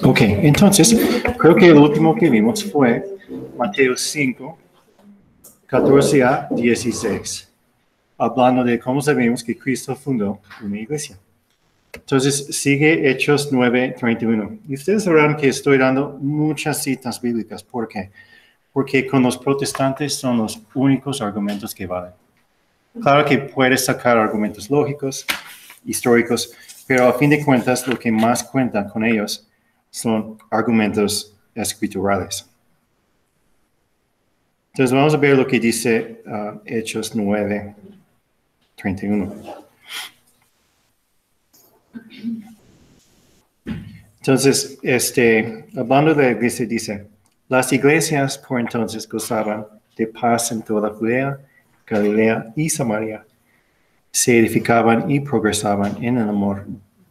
Ok, entonces, creo que el último que vimos fue Mateo 5, 14 a 16, hablando de cómo sabemos que Cristo fundó una iglesia. Entonces, sigue Hechos 9, 31. Y ustedes sabrán que estoy dando muchas citas bíblicas. ¿Por qué? Porque con los protestantes son los únicos argumentos que valen. Claro que puedes sacar argumentos lógicos, históricos, pero a fin de cuentas lo que más cuenta con ellos son argumentos escriturales. Entonces vamos a ver lo que dice Hechos 9, 31. Entonces, hablando de la iglesia, dice, las iglesias por entonces gozaban de paz en toda Judea, Galilea y Samaria. Se edificaban y progresaban en el amor,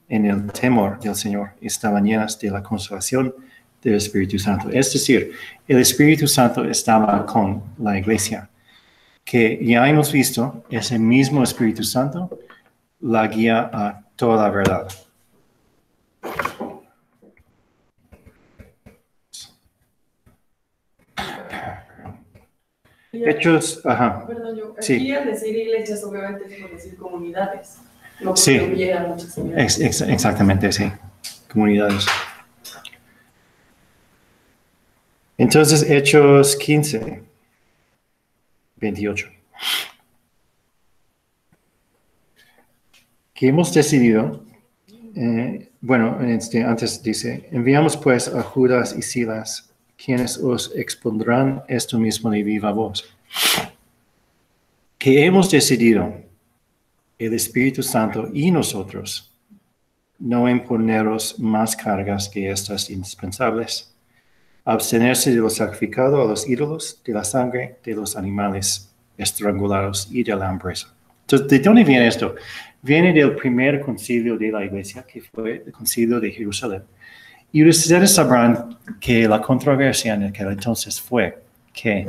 en el temor del Señor. Estaban llenas de la consolación del Espíritu Santo. Es decir, el Espíritu Santo estaba con la iglesia, que ya hemos visto, ese mismo Espíritu Santo la guía a toda la verdad. Hechos, ajá. Perdón, yo, aquí sí. al decir iglesias, obviamente es por decir comunidades. No sí, a muchas comunidades. Exactamente, sí. Comunidades. Entonces, Hechos 15, 28. Que hemos decidido, antes dice, enviamos pues a Judas y Silas, quienes os expondrán esto mismo de viva voz. Que hemos decidido, el Espíritu Santo y nosotros, no imponeros más cargas que estas indispensables, abstenerse de lo sacrificado a los ídolos, de la sangre, de los animales estrangulados y de la hambreza. Entonces, ¿de dónde viene esto? Viene del primer concilio de la iglesia, que fue el concilio de Jerusalén. Y ustedes sabrán que la controversia en aquel entonces fue que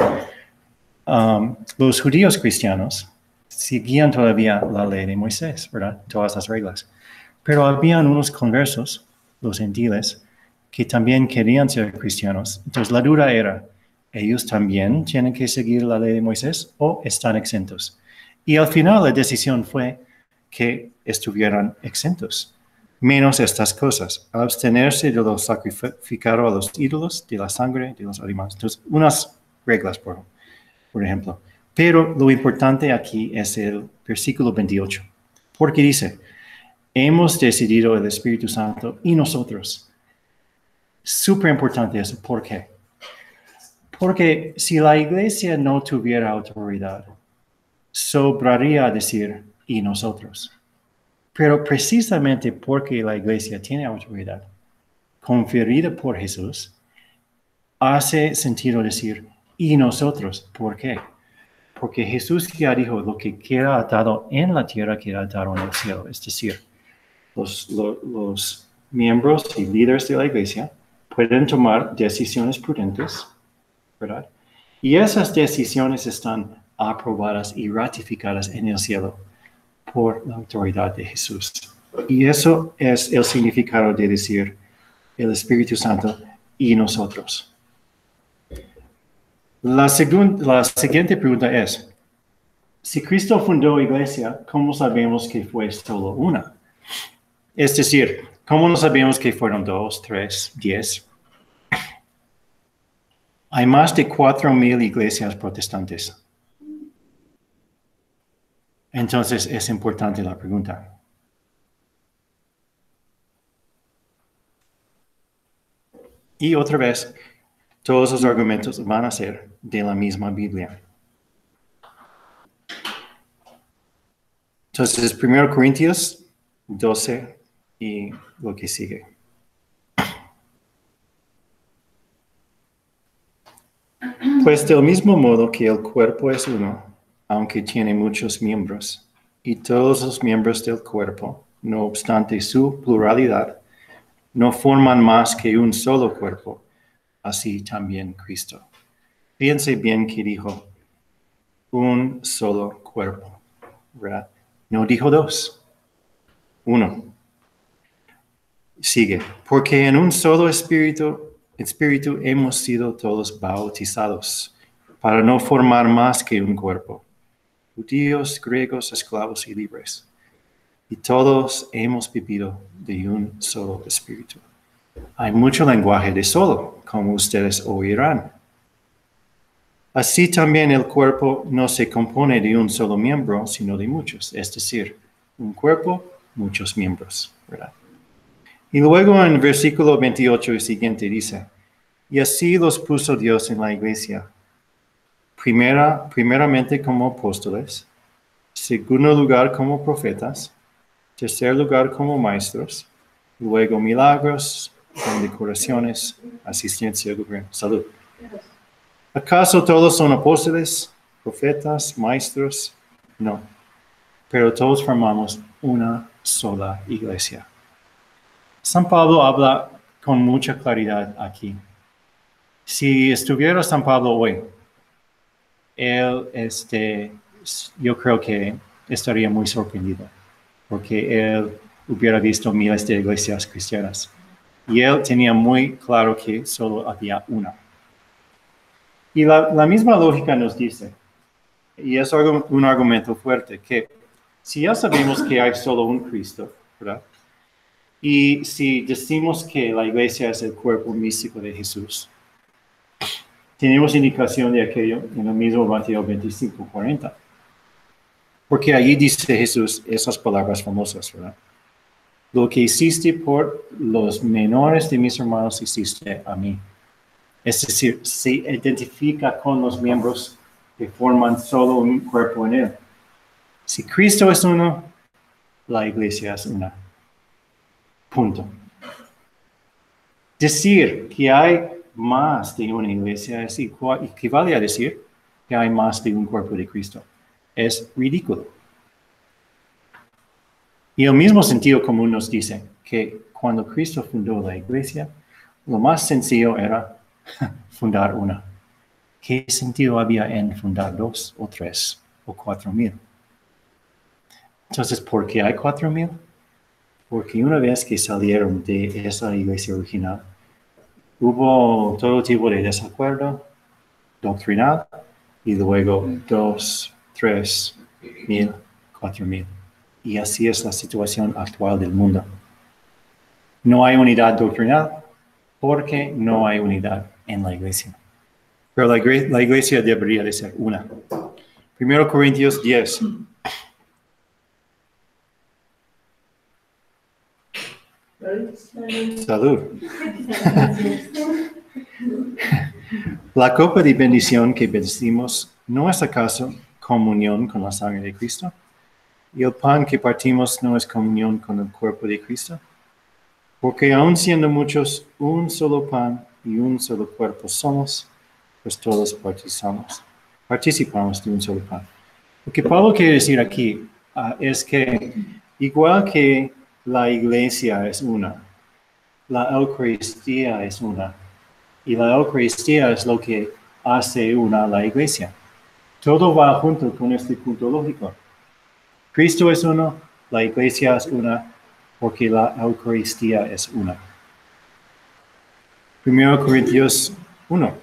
los judíos cristianos seguían todavía la ley de Moisés, ¿verdad? Todas las reglas. Pero habían unos conversos, los gentiles, que también querían ser cristianos. Entonces la duda era, ¿ellos también tienen que seguir la ley de Moisés o están exentos? Y al final la decisión fue que estuvieran exentos, menos estas cosas, abstenerse de lo sacrificado a los ídolos, de la sangre, de los animales. Entonces, unas reglas, por ejemplo. Pero lo importante aquí es el versículo 28, porque dice, hemos decidido el Espíritu Santo y nosotros. Súper importante eso. ¿Por qué? Porque si la iglesia no tuviera autoridad, sobraría decir, y nosotros. Pero precisamente porque la iglesia tiene autoridad, conferida por Jesús, hace sentido decir, y nosotros. ¿Por qué? Porque Jesús ya dijo, lo que queda atado en la tierra queda atado en el cielo. Es decir, los miembros y líderes de la iglesia pueden tomar decisiones prudentes, ¿verdad? Y esas decisiones están aprobadas y ratificadas en el cielo por la autoridad de Jesús. Y eso es el significado de decir el Espíritu Santo y nosotros. La siguiente pregunta es, si Cristo fundó iglesia, ¿cómo sabemos que fue solo una? Es decir, ¿cómo no sabemos que fueron 2, 3, 10? Hay más de 4,000 iglesias protestantes. Entonces es importante la pregunta. Y otra vez, todos los argumentos van a ser de la misma Biblia. Entonces, 1 Corintios 12 y lo que sigue. Pues del mismo modo que el cuerpo es uno, aunque tiene muchos miembros, y todos los miembros del cuerpo, no obstante su pluralidad, no forman más que un solo cuerpo, así también Cristo. Fíjense bien que dijo, un solo cuerpo, ¿verdad? No dijo dos. Uno. Sigue. Porque en un solo espíritu hemos sido todos bautizados, para no formar más que un cuerpo. Judíos, griegos, esclavos y libres. Y todos hemos vivido de un solo espíritu. Hay mucho lenguaje de solo, como ustedes oirán. Así también el cuerpo no se compone de un solo miembro, sino de muchos. Es decir, un cuerpo, muchos miembros, ¿verdad? Y luego en el versículo 28 y siguiente dice, y así los puso Dios en la iglesia, primeramente como apóstoles, segundo lugar como profetas, tercer lugar como maestros, luego milagros, condecoraciones, asistencia, gobierno, salud. ¿Acaso todos son apóstoles, profetas, maestros? No, pero todos formamos una sola iglesia. San Pablo habla con mucha claridad aquí. Si estuviera San Pablo hoy, él, yo creo que estaría muy sorprendido, porque él hubiera visto miles de iglesias cristianas. Y él tenía muy claro que solo había una. Y la misma lógica nos dice, y es un argumento fuerte, que si ya sabemos que hay solo un Cristo, ¿verdad? Y si decimos que la iglesia es el cuerpo místico de Jesús, tenemos indicación de aquello en el mismo Mateo 25:40. Porque allí dice Jesús esas palabras famosas, ¿verdad? Lo que hiciste por los menores de mis hermanos, hiciste a mí. Es decir, se identifica con los miembros que forman solo un cuerpo en él. Si Cristo es uno, la iglesia es una. Punto. Decir que hay más de una iglesia equivale a decir que hay más de un cuerpo de Cristo. Es ridículo. Y el mismo sentido común nos dice que cuando Cristo fundó la iglesia, lo más sencillo era fundar una. ¿Qué sentido había en fundar 2 o 3 o 4,000? Entonces, ¿por qué hay 4,000? Porque una vez que salieron de esa iglesia original, hubo todo tipo de desacuerdo doctrinal y luego 2, 3, 1,000, 4,000. Y así es la situación actual del mundo. No hay unidad doctrinal porque no hay unidad en la iglesia. Pero la iglesia debería de ser una. 1 Corintios 10. Salud. La copa de bendición que bendecimos, ¿no es acaso comunión con la sangre de Cristo? ¿Y el pan que partimos no es comunión con el cuerpo de Cristo? Porque aun siendo muchos, un solo pan y un solo cuerpo somos, pues todos participamos de un solo pan. Lo que Pablo quiere decir aquí es que igual que la iglesia es una, la Eucaristía es una, y la Eucaristía es lo que hace una la iglesia. Todo va junto con este punto lógico. Cristo es uno, la iglesia es una, porque la Eucaristía es una. 1 Corintios 1.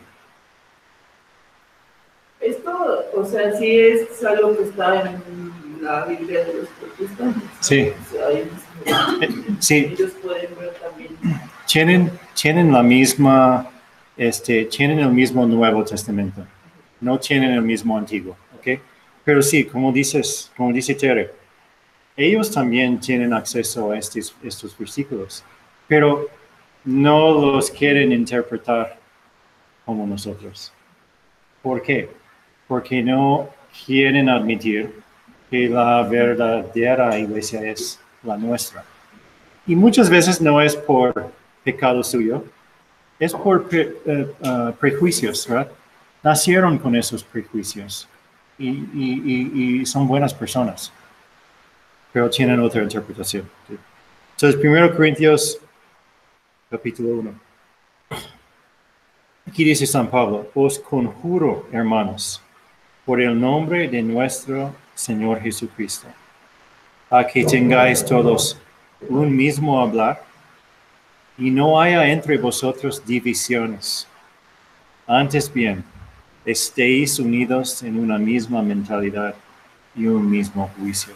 Esto, o sea, sí es algo que está en la Biblia de los protestantes. Sí. O sea, Sí. ellos pueden ver también. Tienen la misma, tienen el mismo Nuevo Testamento. No tienen el mismo Antiguo, ¿ok? Pero sí, como dice Tere, ellos también tienen acceso a estos versículos, pero no los quieren interpretar como nosotros. ¿Por qué? Porque no quieren admitir que la verdadera iglesia es la nuestra. Y muchas veces no es por pecado suyo, es por prejuicios, ¿verdad? Nacieron con esos prejuicios y son buenas personas, pero tienen otra interpretación. Entonces, 1 Corintios, capítulo 1. Aquí dice San Pablo, os conjuro, hermanos, por el nombre de nuestro Señor Jesucristo, a que tengáis todos un mismo hablar y no haya entre vosotros divisiones. Antes bien, estéis unidos en una misma mentalidad y un mismo juicio.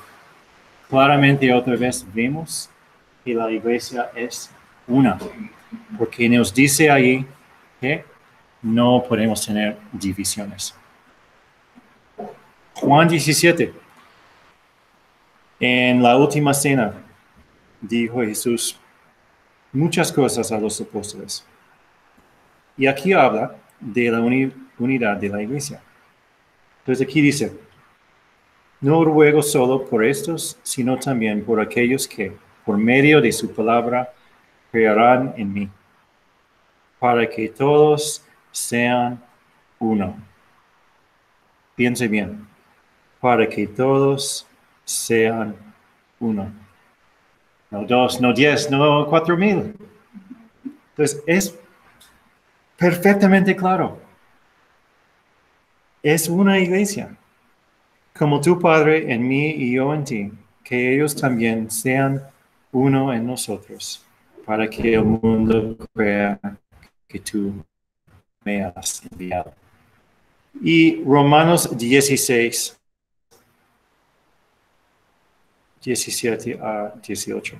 Claramente otra vez vemos que la iglesia es una, porque nos dice ahí que no podemos tener divisiones. Juan 17. En la última cena dijo Jesús muchas cosas a los apóstoles. Y aquí habla de la unidad de la iglesia. Entonces aquí dice, no ruego solo por estos, sino también por aquellos que, por medio de su palabra, creerán en mí, para que todos sean uno. Piense bien, para que todos sean uno. No 2, no 10, no 4,000. Entonces es perfectamente claro. Es una iglesia. Como tu Padre en mí y yo en ti, que ellos también sean uno en nosotros, para que el mundo crea que tú me has enviado. Y Romanos 16, 17 a 18.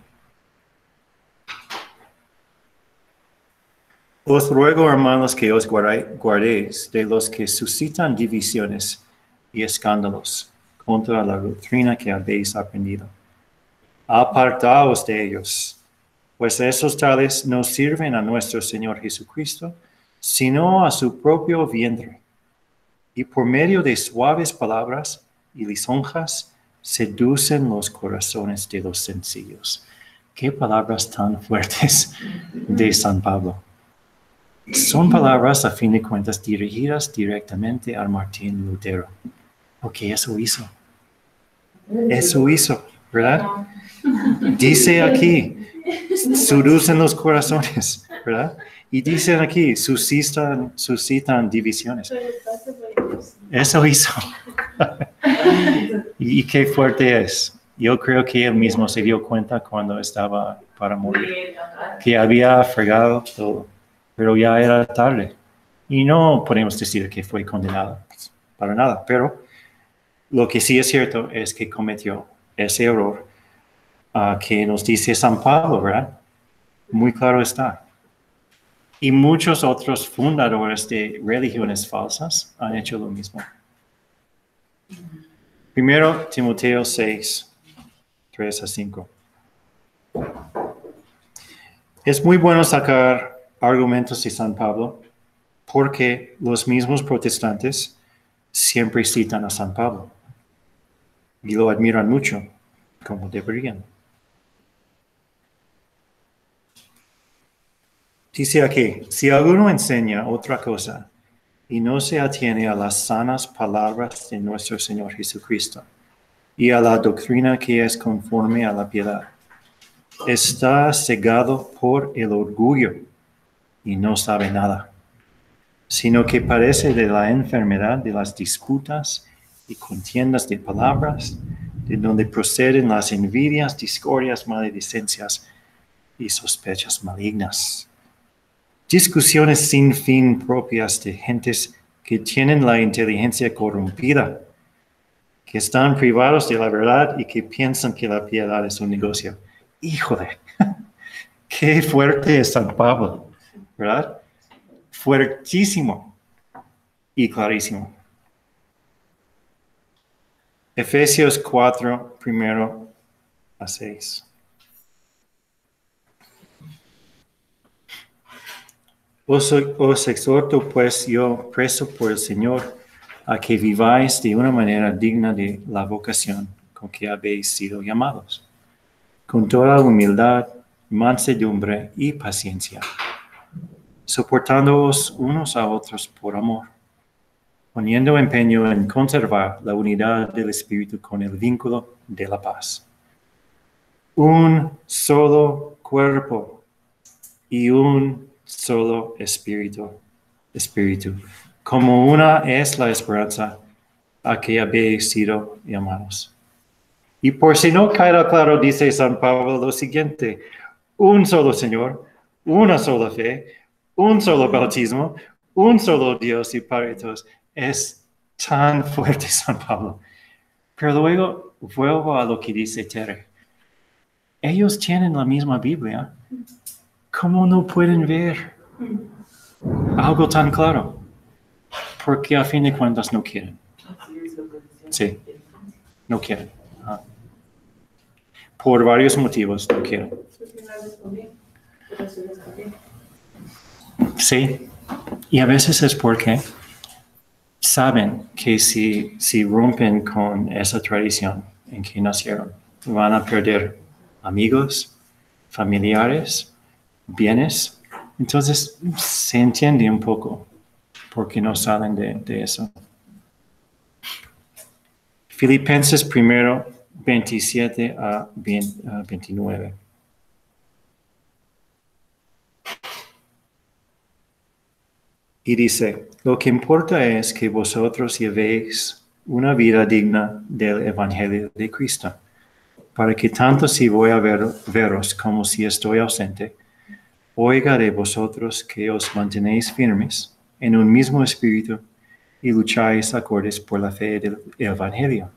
Os ruego, hermanos, que os guardéis de los que suscitan divisiones y escándalos contra la doctrina que habéis aprendido. Apartaos de ellos, pues esos tales no sirven a nuestro Señor Jesucristo, sino a su propio vientre. Y por medio de suaves palabras y lisonjas, seducen los corazones de los sencillos. Qué palabras tan fuertes de San Pablo. Son palabras, a fin de cuentas, dirigidas directamente a Martín Lutero. Porque eso hizo. Eso hizo, ¿verdad? Dice aquí, seducen los corazones, ¿verdad? Y dicen aquí, suscitan divisiones. Eso hizo. Y qué fuerte es. Yo creo que él mismo se dio cuenta cuando estaba para morir, que había fregado todo, pero ya era tarde. Y no podemos decir que fue condenado, para nada, pero lo que sí es cierto es que cometió ese error que nos dice San Pablo, ¿verdad? Muy claro está. Y muchos otros fundadores de religiones falsas han hecho lo mismo. Primero, Timoteo 6, 3 a 5. Es muy bueno sacar argumentos de San Pablo porque los mismos protestantes siempre citan a San Pablo y lo admiran mucho, como deberían. Dice aquí, si alguno enseña otra cosa y no se atiene a las sanas palabras de nuestro Señor Jesucristo y a la doctrina que es conforme a la piedad, está cegado por el orgullo y no sabe nada, sino que padece de la enfermedad de las disputas y contiendas de palabras, de donde proceden las envidias, discordias, maledicencias y sospechas malignas. Discusiones sin fin propias de gentes que tienen la inteligencia corrompida, que están privados de la verdad y que piensan que la piedad es un negocio. Híjole, qué fuerte es San Pablo, ¿verdad? Fuertísimo y clarísimo. Efesios 4, 1 a 6. Os exhorto, pues, yo, preso por el Señor, a que viváis de una manera digna de la vocación con que habéis sido llamados, con toda humildad, mansedumbre y paciencia, soportándoos unos a otros por amor, poniendo empeño en conservar la unidad del Espíritu con el vínculo de la paz. Un solo cuerpo y un solo espíritu, como una es la esperanza a que habéis sido llamados. Y por si no queda claro, dice San Pablo lo siguiente: un solo Señor, una sola fe, un solo bautismo, un solo Dios y Padre de todos. Es tan fuerte San Pablo. Pero luego vuelvo a lo que dice Tere. Ellos tienen la misma Biblia. ¿Cómo no pueden ver algo tan claro? Porque a fin de cuentas no quieren. Sí, no quieren. Por varios motivos no quieren. Sí, y a veces es porque saben que si rompen con esa tradición en que nacieron, van a perder amigos, familiares, bienes. Entonces se entiende un poco por qué no salen de eso. Filipenses 1, 27 a 29. Y dice: lo que importa es que vosotros llevéis una vida digna del Evangelio de Cristo, para que tanto si voy a veros como si estoy ausente, oiga de vosotros que os mantenéis firmes en un mismo espíritu y lucháis acordes por la fe del Evangelio,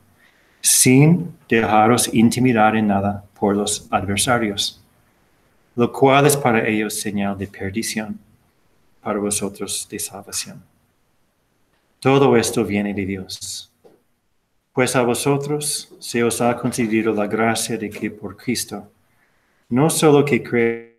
sin dejaros intimidar en nada por los adversarios, lo cual es para ellos señal de perdición, para vosotros de salvación. Todo esto viene de Dios. Pues a vosotros se os ha concedido la gracia de que por Cristo, no solo que creéis,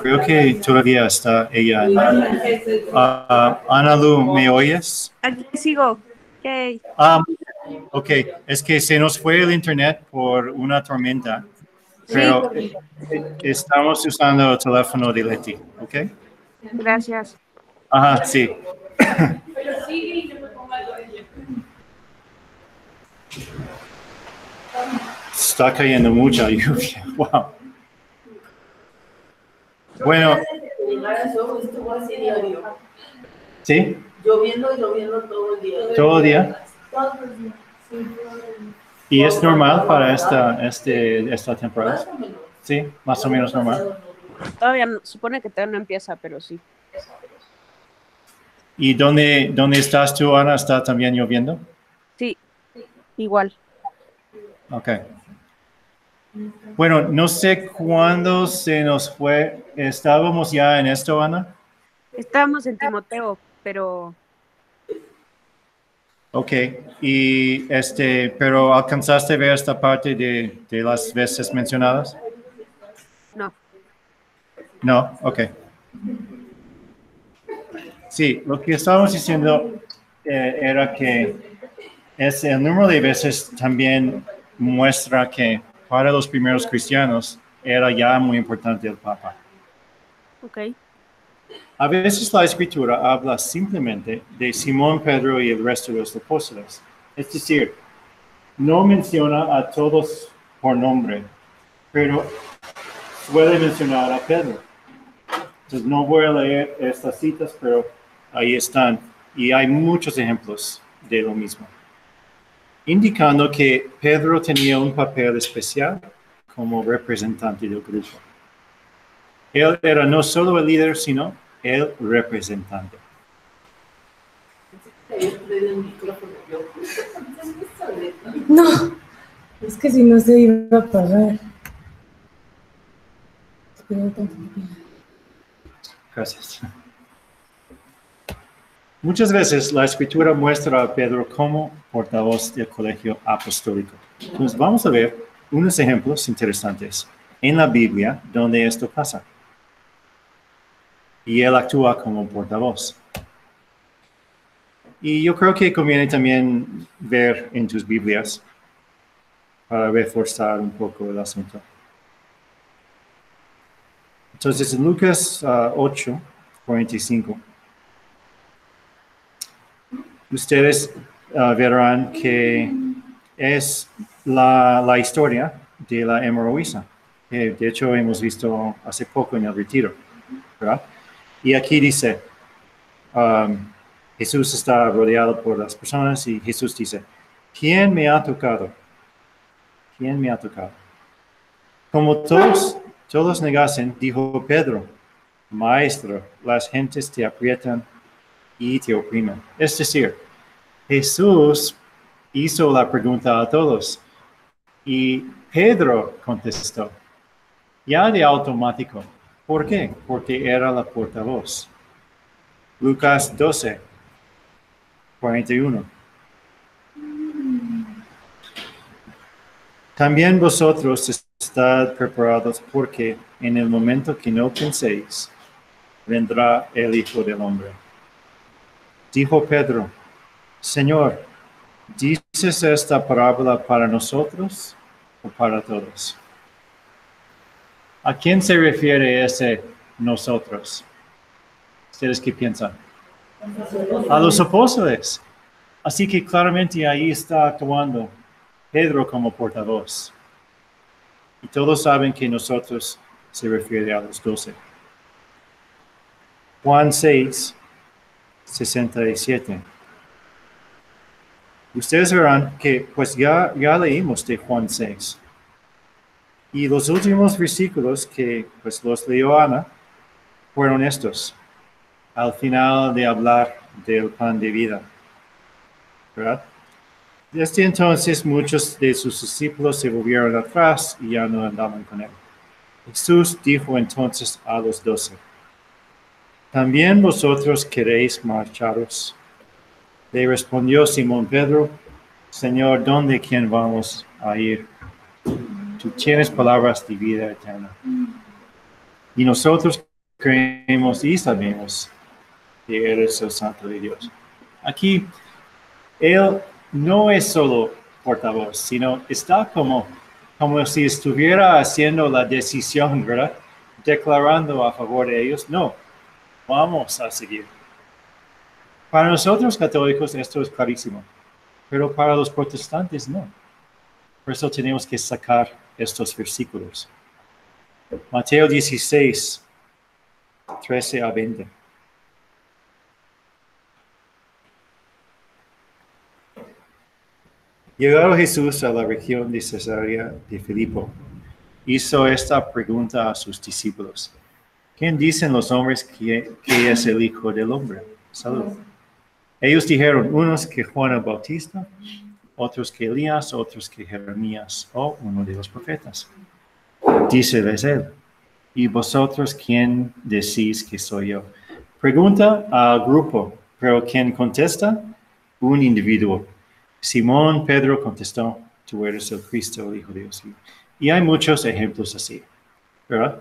Creo que todavía está ella. Ana Lu, ¿me oyes? Aquí sigo. Okay. Ok, es que se nos fue el internet por una tormenta, pero estamos usando el teléfono de Leti, ¿ok? Gracias. Ajá, sí. Está cayendo mucha lluvia, wow. Bueno. Estuvo así diario. ¿Sí? Lloviendo todo el día. ¿Todo el día? Todos los días. ¿Y es normal para esta temporada? Más o menos. Sí, más o menos normal. Todavía no, supone que todavía no empieza, pero sí. ¿Y dónde estás tú, Ana? ¿Está también lloviendo? Sí, igual. Ok. Bueno, no sé cuándo se nos fue. ¿Estábamos ya en esto, Ana? Estábamos en Timoteo, pero... Ok, y pero ¿alcanzaste a ver esta parte de las veces mencionadas? No. No, ok. Sí, lo que estábamos diciendo era que el número de veces también muestra que para los primeros cristianos era ya muy importante el Papa. Ok. A veces la Escritura habla simplemente de Simón, Pedro y el resto de los apóstoles. Es decir, no menciona a todos por nombre, pero puede mencionar a Pedro. Entonces no voy a leer estas citas, pero ahí están. Y hay muchos ejemplos de lo mismo. Indicando que Pedro tenía un papel especial como representante del grupo. Él era no solo el líder, sino el representante. No, es que si no se iba a apagar. Gracias. Muchas veces la Escritura muestra a Pedro como portavoz del colegio apostólico. Entonces vamos a ver unos ejemplos interesantes en la Biblia donde esto pasa. Y él actúa como portavoz. Y yo creo que conviene también ver en tus Biblias para reforzar un poco el asunto. Entonces en Lucas 8, 45. Ustedes verán que es la historia de la hemorroísa, que de hecho hemos visto hace poco en el retiro, ¿verdad? Y aquí dice, Jesús está rodeado por las personas y Jesús dice, ¿quién me ha tocado? ¿Quién me ha tocado? Como todos negasen, dijo Pedro, Maestro, las gentes te aprietan y te oprimen. Es decir, Jesús hizo la pregunta a todos y Pedro contestó, ya de automático. ¿Por qué? Porque era la portavoz. Lucas 12, 41. También vosotros estad preparados porque en el momento que no penséis, vendrá el Hijo del Hombre. Dijo Pedro, Señor, ¿dices esta parábola para nosotros o para todos? ¿A quién se refiere ese nosotros? ¿Ustedes qué piensan? A los apóstoles. Así que claramente ahí está actuando Pedro como portavoz. Y todos saben que nosotros se refiere a los 12. Juan 6, 67. Ustedes verán que pues ya leímos de Juan 6. Y los últimos versículos que pues los leyó Ana fueron estos. Al final de hablar del pan de vida. ¿Verdad? Desde entonces muchos de sus discípulos se volvieron atrás y ya no andaban con él. Jesús dijo entonces a los 12, ¿también vosotros queréis marcharos? Le respondió Simón Pedro, Señor, ¿dónde quién vamos a ir? Tú tienes palabras de vida eterna. Y nosotros creemos y sabemos que eres el Santo de Dios. Aquí, Él no es solo portavoz, sino está como si estuviera haciendo la decisión, ¿verdad? Declarando a favor de ellos. No, vamos a seguir. Para nosotros católicos esto es clarísimo, pero para los protestantes no. Por eso tenemos que sacar estos versículos. Mateo 16, 13 a 20. Llegado Jesús a la región de Cesarea de Filipo, hizo esta pregunta a sus discípulos. ¿Quién dicen los hombres que es el Hijo del Hombre? Salud. Ellos dijeron, unos que Juan el Bautista, otros que Elías, otros que Jeremías o uno de los profetas. Díceles él, ¿y vosotros quién decís que soy yo? Pregunta al grupo, pero ¿quién contesta? Un individuo. Simón Pedro contestó, tú eres el Cristo, el Hijo de Dios. Y hay muchos ejemplos así, ¿verdad?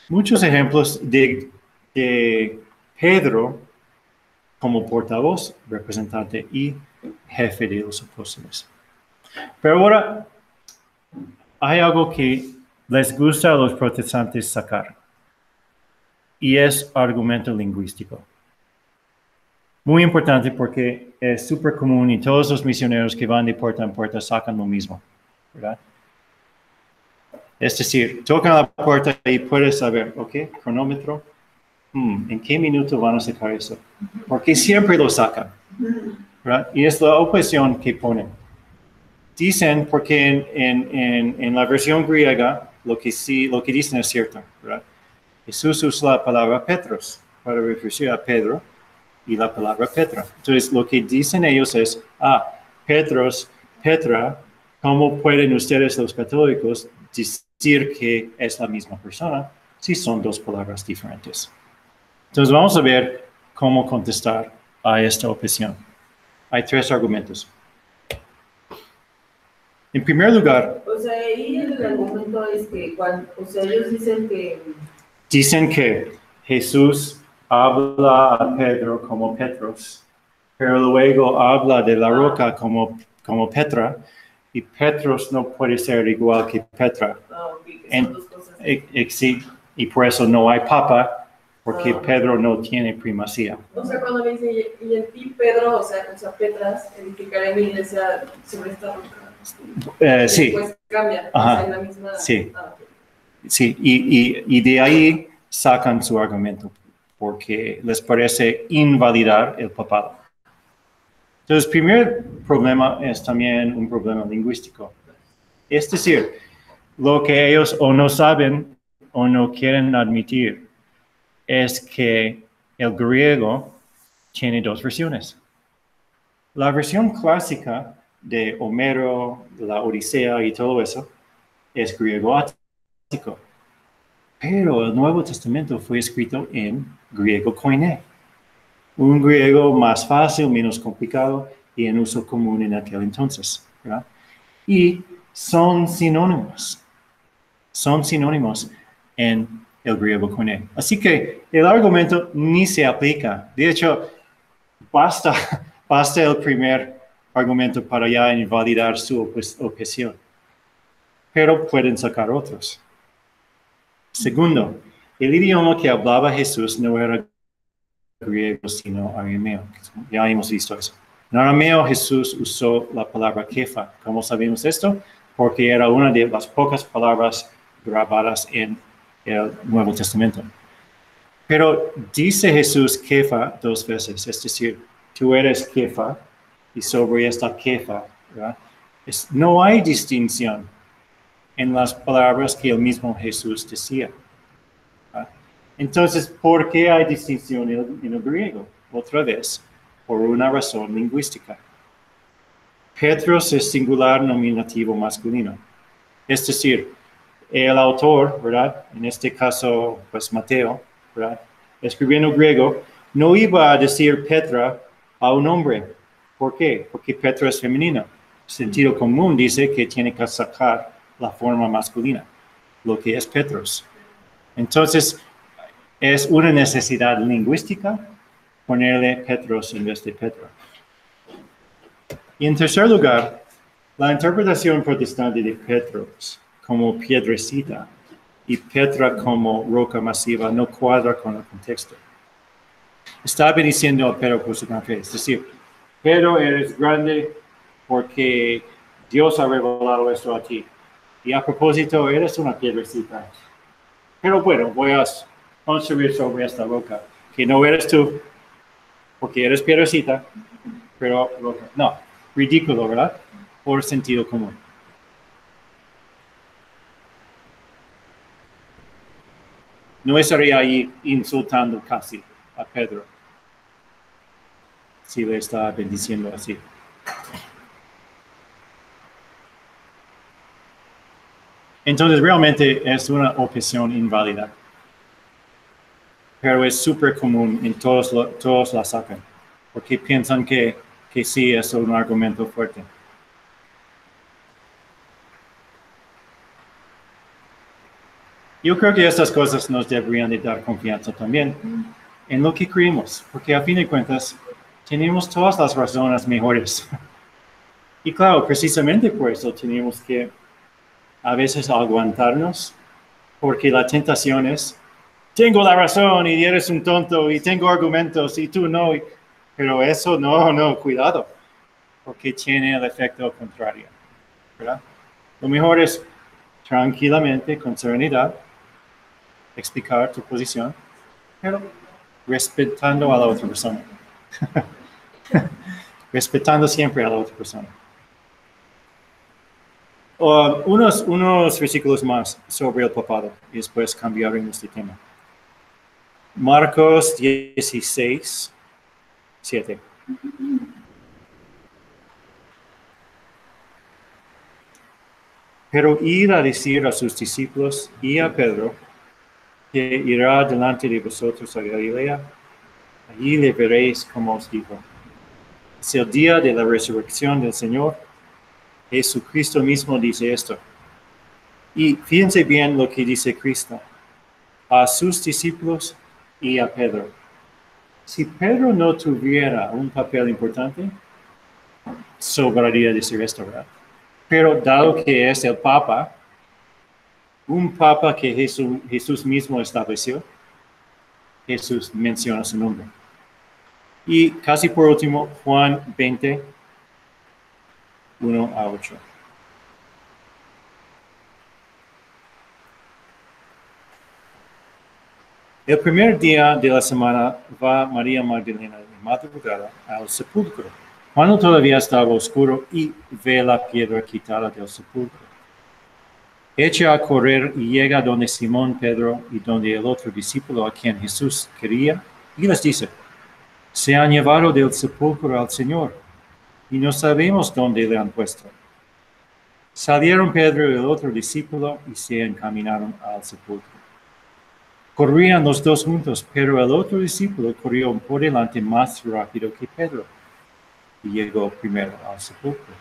Muchos ejemplos de Pedro como portavoz, representante y jefe de los apóstoles. Pero ahora hay algo que les gusta a los protestantes sacar, y es argumento lingüístico. Muy importante porque es súper común y todos los misioneros que van de puerta en puerta sacan lo mismo, ¿verdad? Es decir, tocan la puerta y puedes saber, ok, cronómetro, ¿en qué minuto van a sacar eso? Porque siempre lo sacan, ¿verdad? Y es la oposición que ponen. Dicen, porque en la versión griega, lo que dicen es cierto, ¿verdad? Jesús usa la palabra Petros para referirse a Pedro, y la palabra Petra. Entonces, lo que dicen ellos es, Petros, Petra, ¿cómo pueden ustedes los católicos decir que es la misma persona si son dos palabras diferentes? Entonces, vamos a ver cómo contestar a esta objeción. Hay tres argumentos. En primer lugar... O sea, ahí el argumento es que ellos dicen que Jesús habla a Pedro como Petros, pero luego habla de la roca como Petra, y Petros no puede ser igual que Petra. Sí, y por eso no hay papa, porque Pedro no tiene primacía. O sea, cuando me dice, y en ti Pedro, o sea Petras, edificaré mi iglesia sobre esta roca. Sí. Pues cambia, Ajá. O sea, en la misma... Sí. Sí, y de ahí sacan su argumento, porque les parece invalidar el papado. Entonces, el primer problema es también un problema lingüístico. Es decir, lo que ellos o no saben o no quieren admitir es que el griego tiene dos versiones. La versión clásica de Homero, la Odisea y todo eso es griego ático. Pero el Nuevo Testamento fue escrito en griego koiné, un griego más fácil, menos complicado y en uso común en aquel entonces, ¿verdad? Y son sinónimos en el griego koiné. Así que el argumento ni se aplica. De hecho, basta el primer argumento para ya invalidar su objeción. Pero pueden sacar otros. Segundo, el idioma que hablaba Jesús no era griego, sino arameo. Ya hemos visto eso. En arameo Jesús usó la palabra kefa. ¿Cómo sabemos esto? Porque era una de las pocas palabras grabadas en el Nuevo Testamento. Pero dice Jesús kefa dos veces, es decir, tú eres kefa y sobre esta kefa, ¿verdad? No hay distinción en las palabras que el mismo Jesús decía. Entonces, ¿por qué hay distinción en el griego? Otra vez, por una razón lingüística. Petros es singular nominativo masculino. Es decir, el autor, ¿verdad? En este caso, pues Mateo, ¿verdad? Escribiendo griego, no iba a decir Petra a un hombre. ¿Por qué? Porque Petra es femenino. Sentido común dice que tiene que sacar la forma masculina, lo que es Petros. Entonces, es una necesidad lingüística ponerle Petros en vez de Petra. Y en tercer lugar, la interpretación protestante de Petros como piedrecita y Petra como roca masiva no cuadra con el contexto. Está bendiciendo a Pedro por su gran fe. Es decir, Pedro, eres grande porque Dios ha revelado esto a ti. Y a propósito, eres una piedrecita. Pero bueno, voy a construir sobre esta roca, que no eres tú, porque eres piedrecita, pero roca. No, ridículo, ¿verdad? Por sentido común. No estaría ahí insultando casi a Pedro, si le está bendiciendo así. Entonces, realmente es una objeción inválida. Pero es súper común en todos la sacan, porque piensan que sí es un argumento fuerte. Yo creo que estas cosas nos deberían de dar confianza también en lo que creemos, porque a fin de cuentas tenemos todas las razones mejores. Y claro, precisamente por eso tenemos que a veces aguantarnos, porque la tentación es, tengo la razón y eres un tonto y tengo argumentos y tú no. Pero eso no, cuidado, porque tiene el efecto contrario, ¿verdad? Lo mejor es tranquilamente, con serenidad, explicar tu posición, pero respetando a la otra persona. Respetando siempre a la otra persona. Unos versículos más sobre el papado y después cambiaremos de tema. Marcos 16, 7. Pero ir a decir a sus discípulos y a Pedro que irá delante de vosotros a Galilea, allí le veréis como os dijo. Es el día de la resurrección del Señor. Jesucristo mismo dice esto. Y fíjense bien lo que dice Cristo a sus discípulos y a Pedro. Si Pedro no tuviera un papel importante, sobraría decir esto, ¿verdad? Pero dado que es el Papa, un Papa que Jesús mismo estableció, Jesús menciona su nombre. Y casi por último, Juan 20, 1 a 8. El primer día de la semana va María Magdalena de madrugada al sepulcro, cuando todavía estaba oscuro, y ve la piedra quitada del sepulcro. Echa a correr y llega donde Simón Pedro y donde el otro discípulo a quien Jesús quería, y les dice, se han llevado del sepulcro al Señor, y no sabemos dónde le han puesto. Salieron Pedro y el otro discípulo y se encaminaron al sepulcro. Corrían los dos juntos, pero el otro discípulo corrió por delante más rápido que Pedro y llegó primero al sepulcro.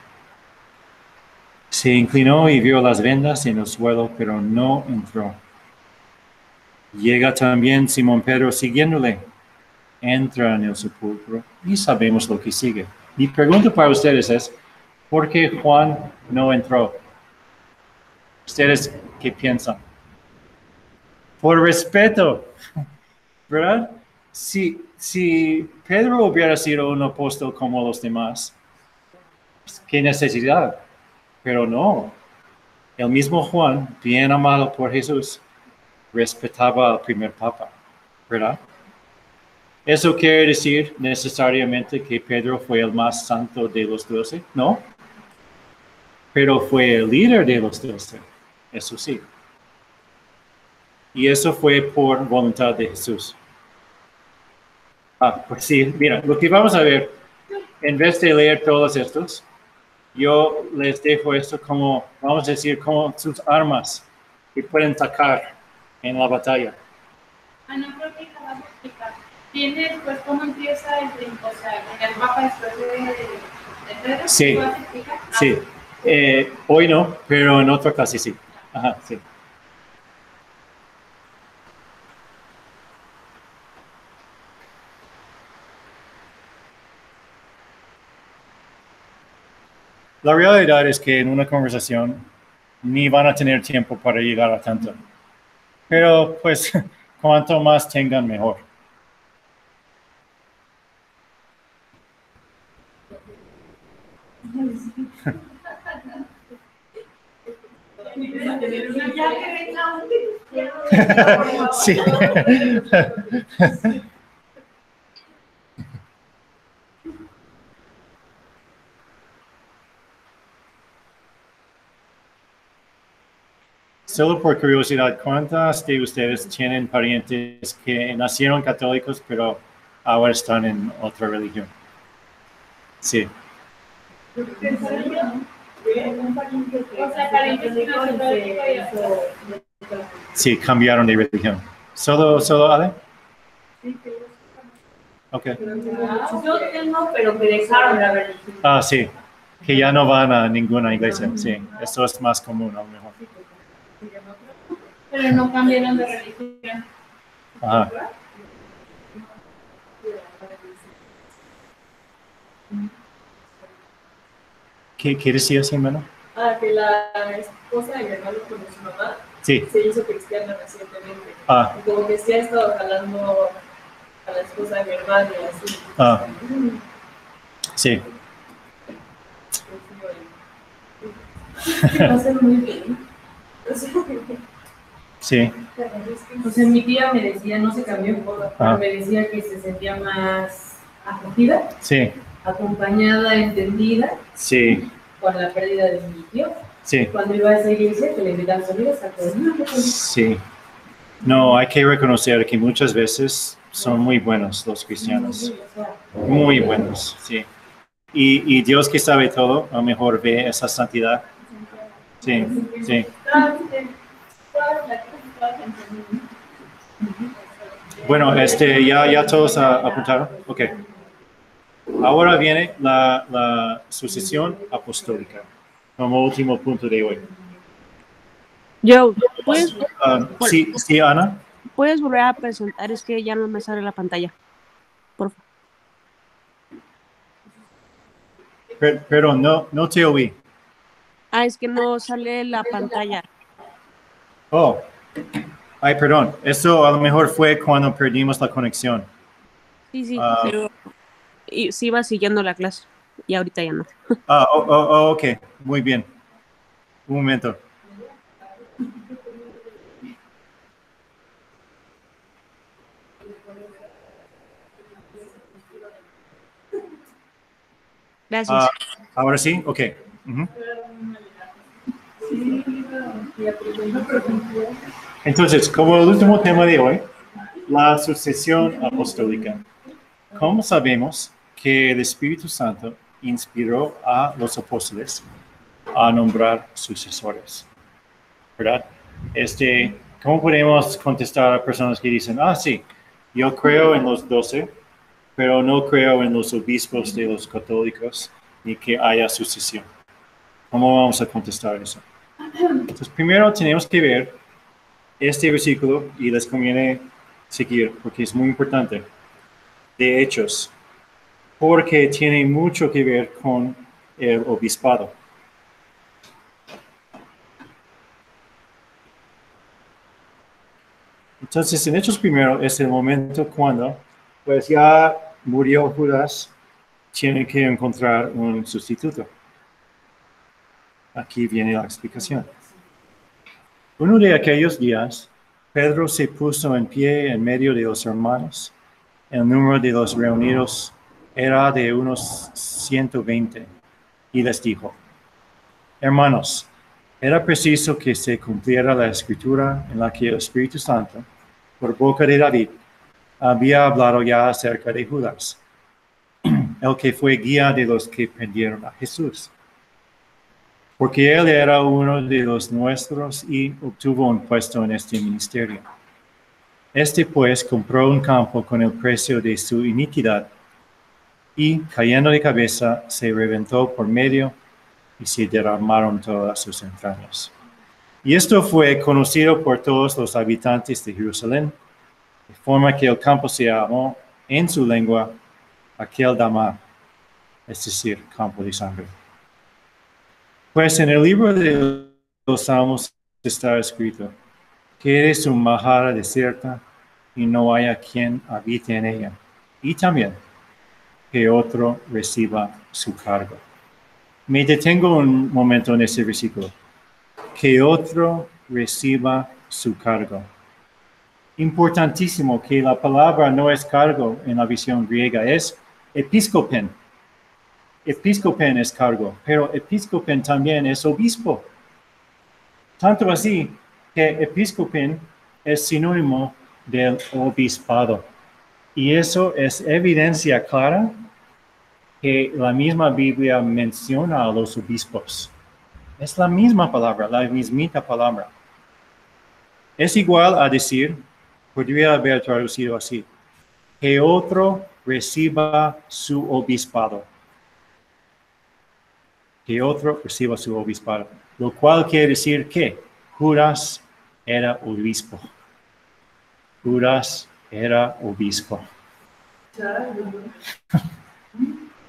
Se inclinó y vio las vendas en el suelo, pero no entró. Llega también Simón Pedro siguiéndole. Entra en el sepulcro y sabemos lo que sigue. Mi pregunta para ustedes es, ¿por qué Juan no entró? ¿Ustedes qué piensan? Por respeto, ¿verdad? Si Pedro hubiera sido un apóstol como los demás, ¿qué necesidad? Pero no. El mismo Juan, bien amado por Jesús, respetaba al primer papa, ¿verdad? ¿Eso quiere decir necesariamente que Pedro fue el más santo de los 12? No. Pero fue el líder de los 12, eso sí. Y eso fue por voluntad de Jesús. Pues sí, mira, lo que vamos a ver, en vez de leer todos estos, yo les dejo esto como, vamos a decir, como sus armas que pueden sacar en la batalla. No creo que acabas de explicar. ¿Tiene después cómo empieza el tiempo? O sea, con el Papa después de Pedro. Sí, ¿Puedes explicar? sí. Hoy no, pero en otra clase sí. Ajá, sí. La realidad es que en una conversación ni van a tener tiempo para llegar a tanto. Pero pues cuanto más tengan, mejor. Sí. Solo por curiosidad, ¿cuántas de ustedes tienen parientes que nacieron católicos pero ahora están en otra religión? Sí. O sea, parientes que no son católicos. Sí, cambiaron de religión. ¿Solo Ale? Ok. Yo tengo, pero que dejaron la religión. Ah, sí. Que ya no van a ninguna iglesia. Sí, eso es más común a lo mejor. Pero no cambiaron de religión. Ajá. ¿Qué decías, hermano? Que la esposa de mi hermano con su mamá Sí. se hizo cristiana recientemente. Ah, Y como que sí ha estado jalando a la esposa de mi hermano y así. ah. Sí. Va a ser muy bien. Sí. O sea, mi tía me decía, no se cambió, Ah. pero me decía que se sentía más acogida, Sí. acompañada, entendida Sí. con la pérdida de mi tío. Sí. Cuando iba a esa iglesia, que le invitaban a salir a comer. Sí. No, hay que reconocer que muchas veces son muy buenos los cristianos. Muy buenos, sí. Y Dios que sabe todo, a lo mejor ve esa santidad. Sí, sí. Bueno, ya todos apuntaron. Ok. Ahora viene la sucesión apostólica como último punto de hoy. Joe, ¿puedes Sí, Ana. volver a presentar? Es que ya no me sale la pantalla. Por favor. Perdón, no te oí. Es que no sale la pantalla. Oh, ay, perdón. Eso a lo mejor fue cuando perdimos la conexión. Sí, pero sí iba siguiendo la clase y ahorita ya no. Ok, muy bien. Un momento. Gracias. Ahora sí, ok. Ujú. Entonces, como el último tema de hoy, la sucesión apostólica. ¿Cómo sabemos que el Espíritu Santo inspiró a los apóstoles a nombrar sucesores? ¿Verdad? ¿Cómo podemos contestar a personas que dicen, sí, yo creo en los 12, pero no creo en los obispos de los católicos ni que haya sucesión? ¿Cómo vamos a contestar eso? Entonces, primero tenemos que ver este versículo y les conviene seguir porque es muy importante. De Hechos, porque tiene mucho que ver con el obispado. Entonces, en Hechos primero es el momento cuando, pues ya murió Judas, tienen que encontrar un sustituto. Aquí viene la explicación. Uno de aquellos días, Pedro se puso en pie en medio de los hermanos. El número de los reunidos era de unos 120 y les dijo, hermanos, era preciso que se cumpliera la escritura en la que el Espíritu Santo, por boca de David, había hablado ya acerca de Judas, el que fue guía de los que prendieron a Jesús. Porque él era uno de los nuestros y obtuvo un puesto en este ministerio. Este pues compró un campo con el precio de su iniquidad y, cayendo de cabeza, se reventó por medio y se derramaron todas sus entrañas. Y esto fue conocido por todos los habitantes de Jerusalén, de forma que el campo se llamó en su lengua Aquel Dama, es decir, campo de sangre. Pues en el libro de los Salmos está escrito que eres un majara desierta y no haya quien habite en ella. Y también que otro reciba su cargo. Me detengo un momento en ese versículo. Que otro reciba su cargo. Importantísimo que la palabra no es cargo en la visión griega, es episcopen. Episcopen es cargo, pero episcopen también es obispo. Tanto así que episcopen es sinónimo del obispado. Y eso es evidencia clara que la misma Biblia menciona a los obispos. Es la misma palabra, la mismita palabra. Es igual a decir, podría haber traducido así, que otro reciba su obispado. Que otro reciba su obispado. Lo cual quiere decir que Judas era obispo. Judas era obispo.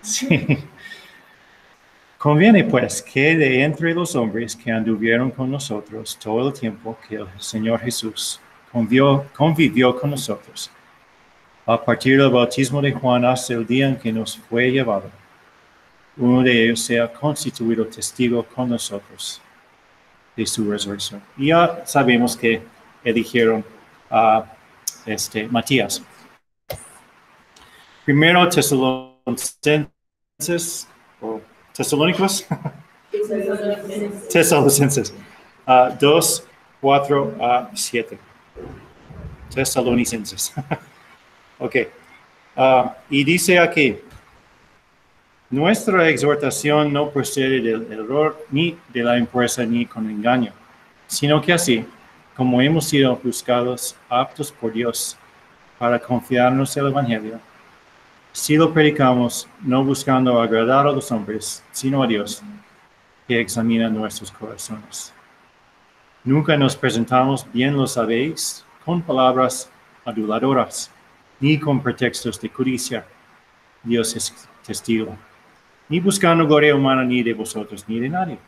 Sí. Conviene pues que de entre los hombres que anduvieron con nosotros todo el tiempo que el Señor Jesús convivió con nosotros, a partir del bautismo de Juan hasta el día en que nos fue llevado, uno de ellos sea constituido testigo con nosotros de su resurrección. Y ya sabemos que eligieron a Matías. Primero Tesalonicenses, o Tesalónicos, Tesalonicenses, 2, 4 a 7. Tesalonicenses. Ok. Y dice aquí, nuestra exhortación no procede del error, ni de la impureza, ni con engaño, sino que así, como hemos sido buscados aptos por Dios para confiarnos el Evangelio, si lo predicamos, no buscando agradar a los hombres, sino a Dios, que examina nuestros corazones. Nunca nos presentamos, bien lo sabéis, con palabras aduladoras, ni con pretextos de codicia. Dios es testigo. Ni buscando gloria humana, ni de vosotros, ni de nadie.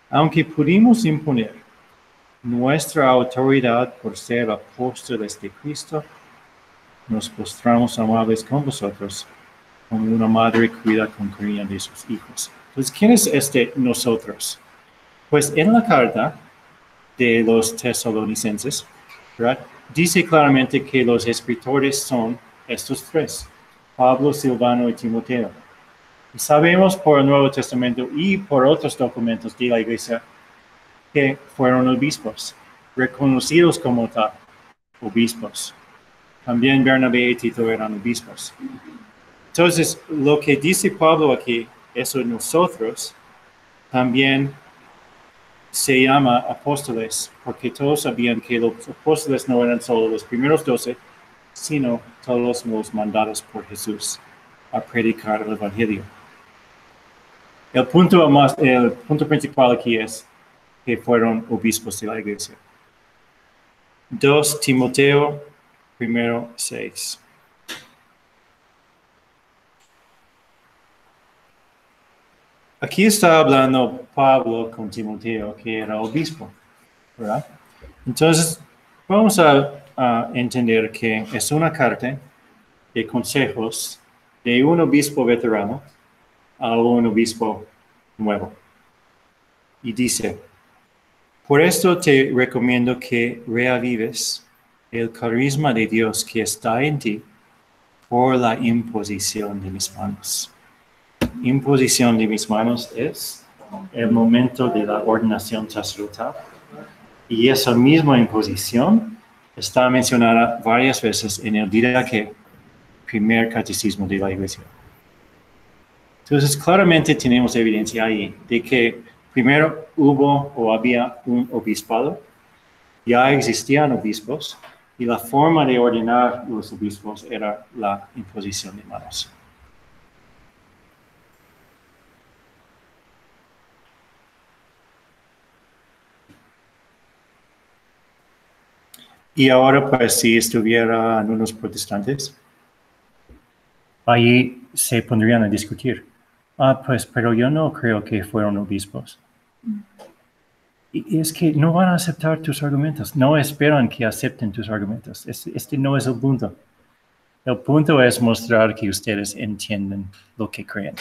Aunque pudimos imponer nuestra autoridad por ser apóstoles de Cristo, nos postramos amables con vosotros, como una madre cuida con cariño de sus hijos. Entonces, ¿quién es nosotros? Pues en la carta de los tesalonicenses, ¿verdad? Dice claramente que los escritores son estos tres, Pablo, Silvano y Timoteo. Y sabemos por el Nuevo Testamento y por otros documentos de la iglesia que fueron obispos, reconocidos como tal, obispos. También Bernabé y Tito eran obispos. Entonces, lo que dice Pablo aquí, eso nosotros, también se llama apóstoles, porque todos sabían que los apóstoles no eran solo los primeros 12, sino todos los mandados por Jesús a predicar el Evangelio. El punto principal aquí es que fueron obispos de la iglesia. 2 Timoteo 1:6. Aquí está hablando Pablo con Timoteo, que era obispo, ¿verdad? Entonces, vamos a entender que es una carta de consejos de un obispo veterano a un obispo nuevo. Y dice, por esto te recomiendo que reavives el carisma de Dios que está en ti por la imposición de mis manos. Imposición de mis manos es el momento de la ordenación sacerdotal. Y esa misma imposición está mencionada varias veces en el Didaqué, primer catecismo de la Iglesia. Entonces, claramente tenemos evidencia ahí de que primero hubo o había un obispado, ya existían obispos, y la forma de ordenar los obispos era la imposición de manos. Y ahora, pues, si estuvieran unos protestantes, ahí se pondrían a discutir. Pues, pero yo no creo que fueron obispos. Y es que no van a aceptar tus argumentos. No esperan que acepten tus argumentos. Este no es el punto. El punto es mostrar que ustedes entienden lo que creen.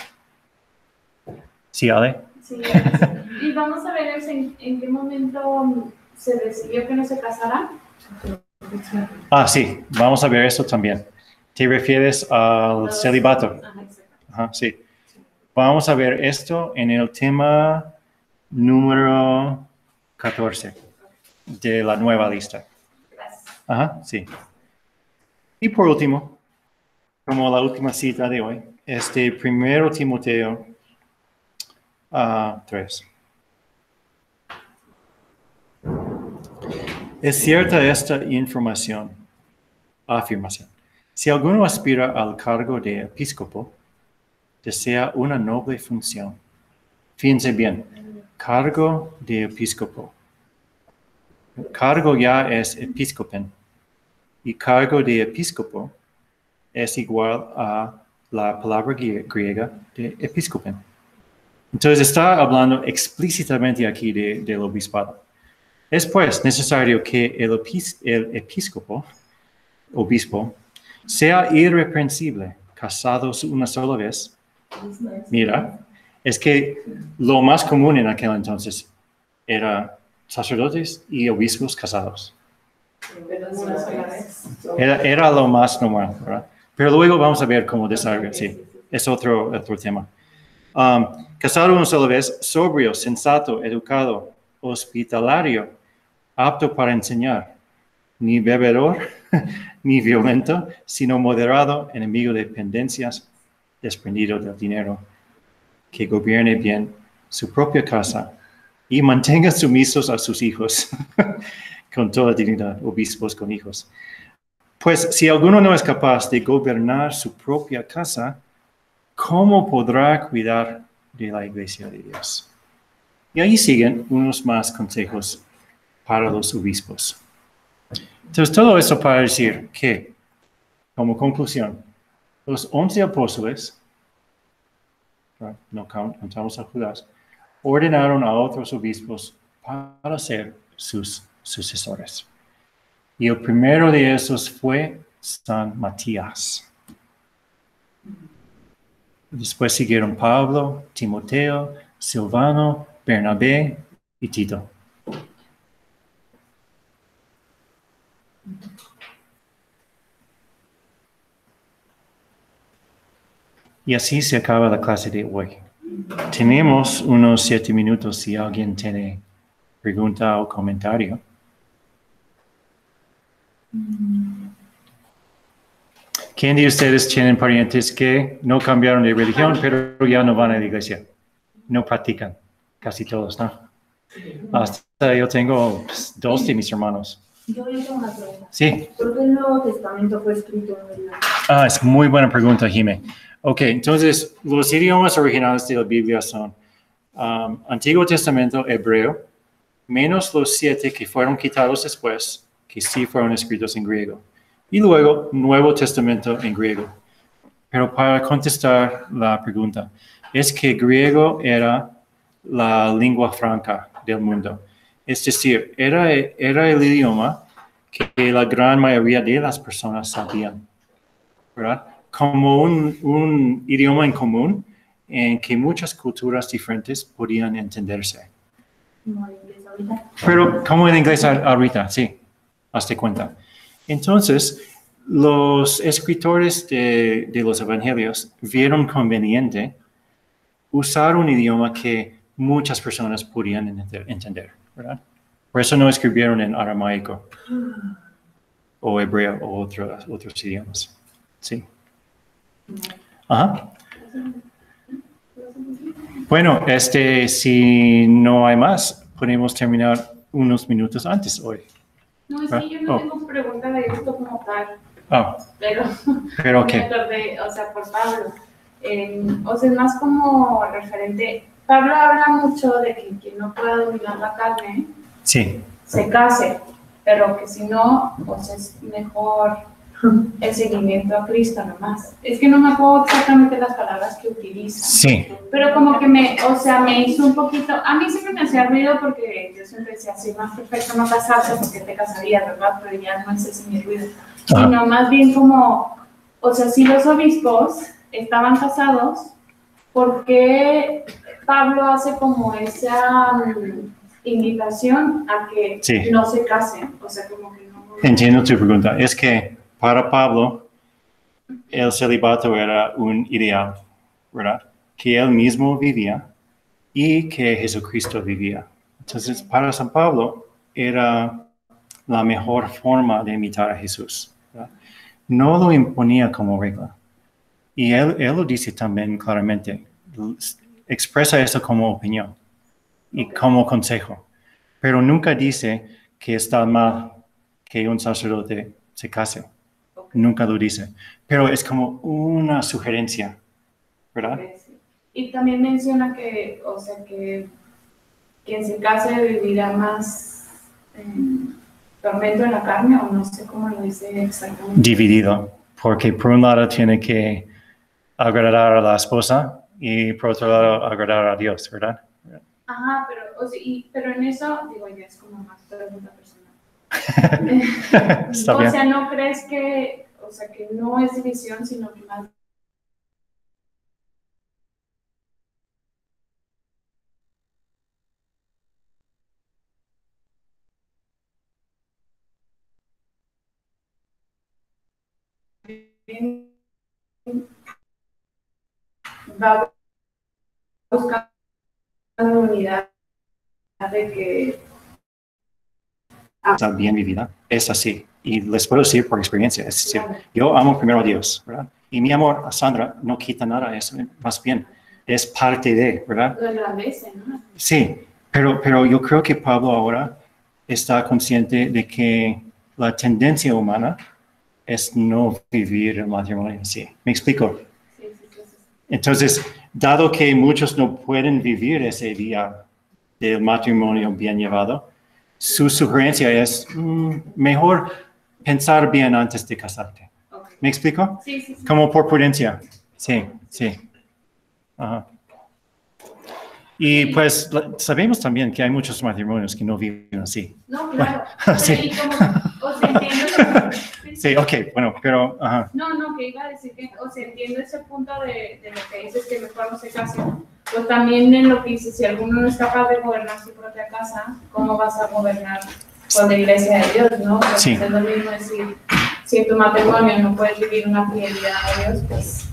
¿Sí, Ale? Sí. Y vamos a ver en qué momento se decidió que no se casaran. Sí. Vamos a ver eso también. ¿Te refieres al celibato? Ajá, exacto. Ajá, sí. Vamos a ver esto en el tema número 14 de la nueva lista. Gracias. Ajá, sí. Y por último, como la última cita de hoy, 1 Timoteo 3. Es cierta esta afirmación. Si alguno aspira al cargo de episcopo, desea una noble función. Fíjense bien, cargo de episcopo. Cargo ya es episcopen. Y cargo de episcopo es igual a la palabra griega de episcopen. Entonces está hablando explícitamente aquí del obispado. Es pues necesario que el obispo, sea irreprensible, casados una sola vez. Mira, es que lo más común en aquel entonces era sacerdotes y obispos casados. Era lo más normal, ¿verdad? Pero luego vamos a ver cómo desarrolla, sí, es otro tema. Casado una sola vez, sobrio, sensato, educado, hospitalario, apto para enseñar, ni bebedor, ni violento, sino moderado, enemigo de pendencias, desprendido del dinero, que gobierne bien su propia casa y mantenga sumisos a sus hijos con toda dignidad, obispos con hijos. Pues si alguno no es capaz de gobernar su propia casa, ¿cómo podrá cuidar de la iglesia de Dios? Y ahí siguen unos más consejos para los obispos. Entonces, todo eso para decir que, como conclusión, los 11 apóstoles, no contamos a Judas, ordenaron a otros obispos para ser sus sucesores. Y el primero de esos fue San Matías. Después siguieron Pablo, Timoteo, Silvano, Bernabé y Tito. Y así se acaba la clase de hoy. Tenemos unos 7 minutos si alguien tiene pregunta o comentario. ¿Quién de ustedes tienen parientes que no cambiaron de religión, pero ya no van a la iglesia? No practican. Casi todos, ¿no? Hasta yo tengo 2 de mis hermanos. Yo tengo una pregunta. Sí. ¿Por qué el Nuevo Testamento fue escrito en hebreo? Es muy buena pregunta, Jimé. Ok, entonces, los idiomas originales de la Biblia son Antiguo Testamento hebreo, menos los 7 que fueron quitados después, que sí fueron escritos en griego. Y luego, Nuevo Testamento en griego. Pero para contestar la pregunta, es que griego era la lengua franca del mundo. Es decir, era el idioma que la gran mayoría de las personas sabían, ¿verdad? Como un idioma en común en que muchas culturas diferentes podían entenderse. Como el inglés ahorita. Pero como el inglés ahorita, sí, hazte cuenta. Entonces, los escritores de los evangelios vieron conveniente usar un idioma que muchas personas podían entender, ¿verdad? Por eso no escribieron en aramaico o hebreo o otros idiomas. Sí. Ajá. Bueno, si no hay más, podemos terminar unos minutos antes hoy. No, es que yo no tengo pregunta de esto como tal. Pero ¿qué? Me acordé, o sea, por Pablo. O sea, es más como referente. Pablo habla mucho de que quien no pueda dominar la carne, sí, se case, pero que si no, pues es mejor el seguimiento a Cristo nomás. Es que no me acuerdo exactamente las palabras que utiliza. Sí, Pero como que me hizo un poquito, a mí siempre me hacía ruido porque yo siempre decía, sí, más perfecto no casarse porque te casarías, ¿verdad? Pero ya no es ese mi ruido. Sino más bien como, o sea, si los obispos estaban casados, ¿por qué Pablo hace como esa invitación a que Sí. no se casen? O sea, como que no... entiendo tu pregunta. Es que para Pablo, el celibato era un ideal, ¿verdad? Que él mismo vivía y que Jesucristo vivía. Entonces, para San Pablo era la mejor forma de imitar a Jesús, ¿verdad? No lo imponía como regla. Y él lo dice también claramente. Expresa eso como opinión y como consejo. Pero nunca dice que está mal que un sacerdote se case. Nunca lo dice. Pero es como una sugerencia, ¿verdad? Y también menciona que, o sea, que quien se case vivirá más tormento en la carne, o no sé cómo lo dice exactamente. Dividido. Porque por un lado tiene que agradar a la esposa y por otro lado agradar a Dios, ¿verdad? Ajá, pero, o sea, pero en eso, digo, ya es como más pregunta personal. Está O bien. sea, ¿no crees que, o sea, que no es división, sino que más bien va buscando unidad de que Está bien vivida, es así. Y les puedo decir por experiencia, es decir, yo amo primero a Dios, ¿verdad? Y mi amor a Sandra no quita nada, es más bien, es parte de, ¿verdad? lo engrandece, ¿no? Sí, pero yo creo que Pablo ahora está consciente de que la tendencia humana es no vivir el matrimonio así. ¿Me explico? Sí, sí, sí, sí. Entonces, dado que muchos no pueden vivir ese día del matrimonio bien llevado, su sugerencia es mejor pensar bien antes de casarte. Okay. ¿Me explico? Sí, sí, sí. Como por prudencia. Sí, sí. Ajá. Y pues sabemos también que hay muchos matrimonios que no viven así. No, claro. Sí. Pero, y como, o sea, entiendo Sí, ok, bueno, pero... Ajá. No, que iba a decir que, o sea, entiendo ese punto de lo que dices, que mejor no se casen. Pues también en lo que dices, si alguno no es capaz de gobernar su propia casa, ¿cómo vas a gobernar con la iglesia de Dios, no? Porque Sí. es lo mismo decir, si en tu matrimonio no puedes vivir una fidelidad a Dios, pues,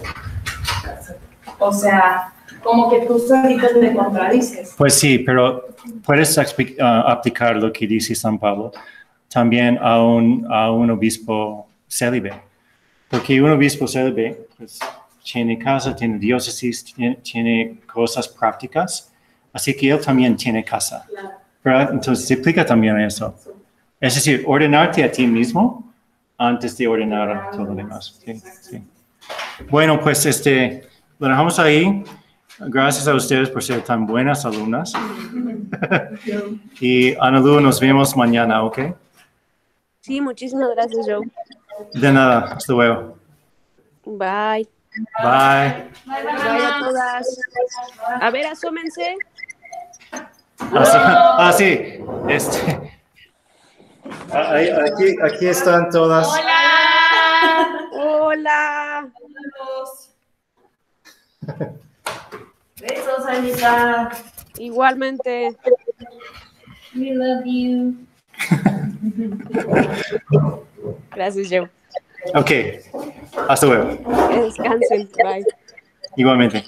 o sea, como que tú solito te contradices. Pues sí, pero puedes aplicar lo que dice San Pablo también a un obispo célibe. Porque un obispo célibe pues, tiene casa, tiene diócesis, tiene cosas prácticas, así que él también tiene casa. Claro. ¿Verdad? Entonces se aplica también a eso. Es decir, ordenarte a ti mismo antes de ordenar a todo lo demás. Sí, sí. Bueno, pues lo dejamos ahí. Gracias a ustedes por ser tan buenas alumnas. Y Analu, nos vemos mañana, ¿ok? Sí, muchísimas gracias, Joe. De nada, hasta luego. Bye. Bye. Bye a todas. A ver, asómense. Sí. Aquí están todas. Hola. Besos, Anita. Igualmente. We love you. Gracias, Joe. Ok, hasta luego. Que descansen. Bye. Igualmente.